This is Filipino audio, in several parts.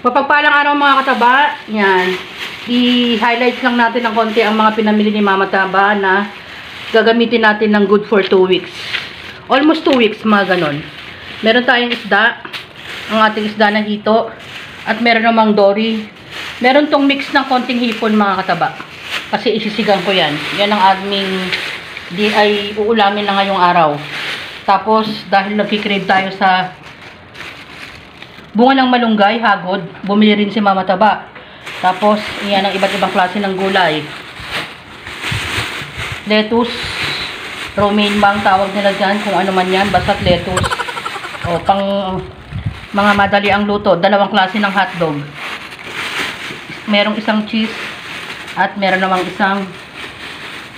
Mapagpalang araw mga kataba. Yan. I-highlight lang natin ng konti ang mga pinamili ni Mama Taba na gagamitin natin ng good for 2 weeks. Almost 2 weeks, mga ganon. Meron tayong isda. Ang ating isda na hito. At meron namang dory. Meron tong mix ng konting hipon mga kataba. Kasi isisigang ko yan. Yan ang aming ay uulamin na ngayong araw. Tapos, dahil nagkikrave tayo sa bunga ng malunggay, hagod, bumili rin si Mama Taba. Tapos, iyan ang iba't ibang klase ng gulay. Lettuce, romaine bang tawag nila dyan, kung ano man yan, basta't lettuce. O, pang mga madali ang luto, dalawang klase ng hotdog. Merong isang cheese, at meron namang isang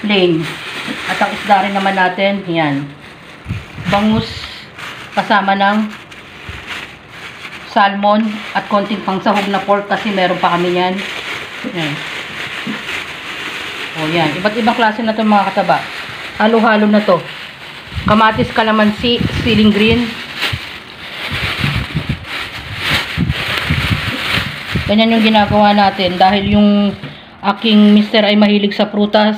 plain. At ang isda rin naman natin, yan. Bangus, kasama ng salmon at konting pangsahog na pork kasi meron pa kami yan. Yan. O yan. Iba't ibang klase na ito mga kataba. Halo-halo na to. Kamatis, kalamansi, siling green. Ganyan yung ginagawa natin dahil yung aking mister ay mahilig sa prutas.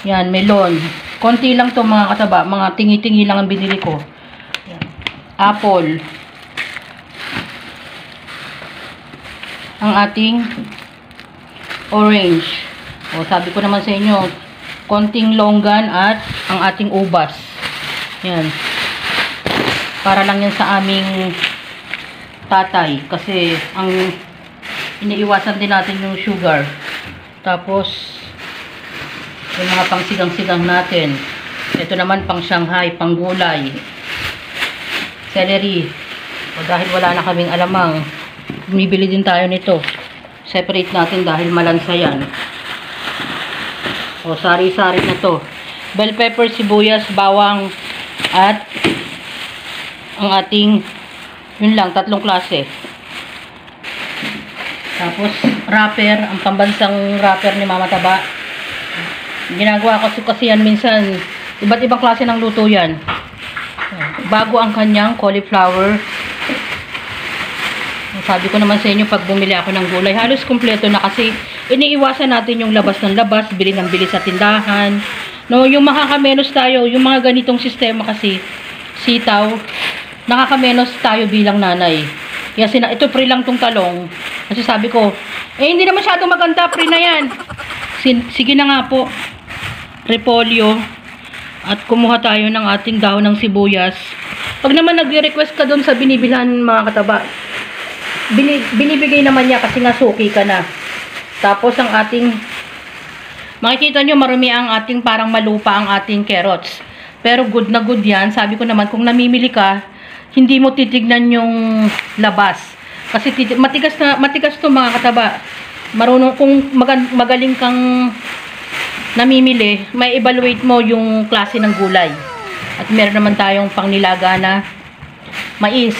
Yan, melon. Konti lang to mga kataba. Mga tingi-tingi lang ang binili ko. Yan. Apple. Ang ating orange. O, sabi ko naman sa inyo, konting longgan at ang ating ubas. Yan. Para lang yan sa aming tatay. Kasi, ang iniiwasan din natin yung sugar. Tapos, yung mga pangsigang-sigang natin. Ito naman pang Shanghai, pang gulay. Celery. O, dahil wala na kaming alamang, bumibili din tayo nito. Separate natin dahil malansa yan. O, sari-sari na to. Bell pepper, sibuyas, bawang, at ang ating, yun lang, 3 klase. Tapos, wrapper, ang pambansang wrapper ni Mama Taba. Ginagawa ko kasi yan minsan, iba't ibang klase ng luto yan. Bago ang kanyang cauliflower. Sabi ko naman sa inyo, pag bumili ako ng gulay, halos kumpleto na kasi iniiwasan natin yung labas ng labas, bili ng bili sa tindahan. No, yung makakamenos tayo, yung mga ganitong sistema kasi, sitaw, nakakamenos tayo bilang nanay. Kasi ito free lang tong talong. Kasi sabi ko, hindi na masyadong maganda, free na yan. Sige na nga po, repolyo, at kumuha tayo ng ating dahon ng sibuyas. Pag naman nag-request ka doon sa binibilhan mga kataba, binibigay naman niya kasi nga suki ka na. Tapos ang ating, makikita nyo marami ang ating parang malupa ang ating carrots. Pero good na good yan. Sabi ko naman, kung namimili ka, hindi mo titignan yung labas. Kasi matigas to mga kataba. Marunong, kung magaling kang namimili, may evaluate mo yung klase ng gulay. At meron naman tayong pangnilaga na mais.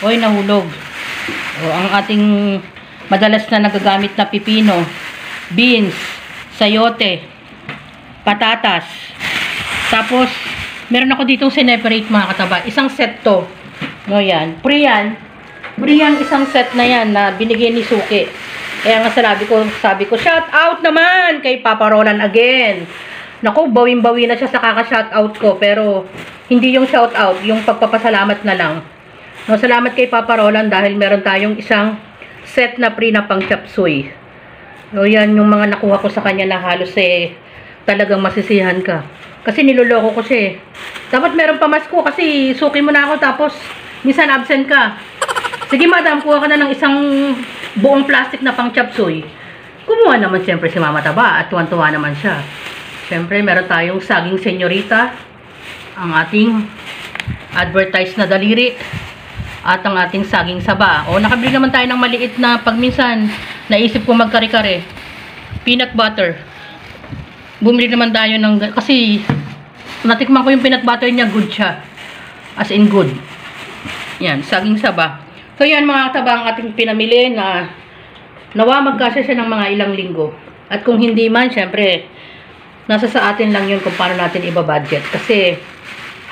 Oy, nahulog. O, ang ating madalas na nagagamit na pipino, beans, sayote, patatas. Tapos, meron ako ditong sineperate mga kataba. Isang set to. No, yan. Free yan. Free yan isang set na yan na binigay ni Suki. Kaya nga sabi ko, shout out naman kay Papa Roland again. Naku, bawing-bawi na siya sa kaka-shout out ko. Pero, hindi yung shout out, yung pagpapasalamat na lang. No, salamat kay Papa Roland dahil meron tayong isang set na free na pang chop suey. No, yan yung mga nakuha ko sa kanya na halos talagang masisihan ka. Kasi niloloko ko siya. Dapat meron pa mas ko kasi suki mo na ako tapos minsan absent ka. Sige madam, kuha ka na ng isang buong plastic na pang chop suey. Kumuha naman siyempre si Mama Taba at tuwan-tuwa naman siya. Siyempre meron tayong saging senyorita, ang ating advertised na daliri, at ang ating saging saba. O, nakabili naman tayo ng maliit na pag minsan naisip ko magkare-kare. Peanut butter. Bumili naman tayo ng, kasi natikman ko yung peanut butter niya, good siya. As in good. Yan, saging saba. So yan mga kataba ang ating pinamili na nawa magkasya siya ng mga ilang linggo. At kung hindi man, syempre, nasa sa atin lang yun kung paano natin iba-budget. Kasi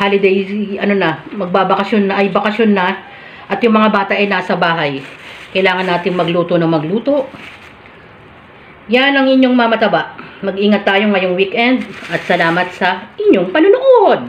holiday, ano na, magbabakasyon na, ay bakasyon na, at yung mga bata ay nasa bahay. Kailangan nating magluto ng magluto. Yan ang inyong mamataba. Mag-ingat tayo ngayong weekend at salamat sa inyong panunood.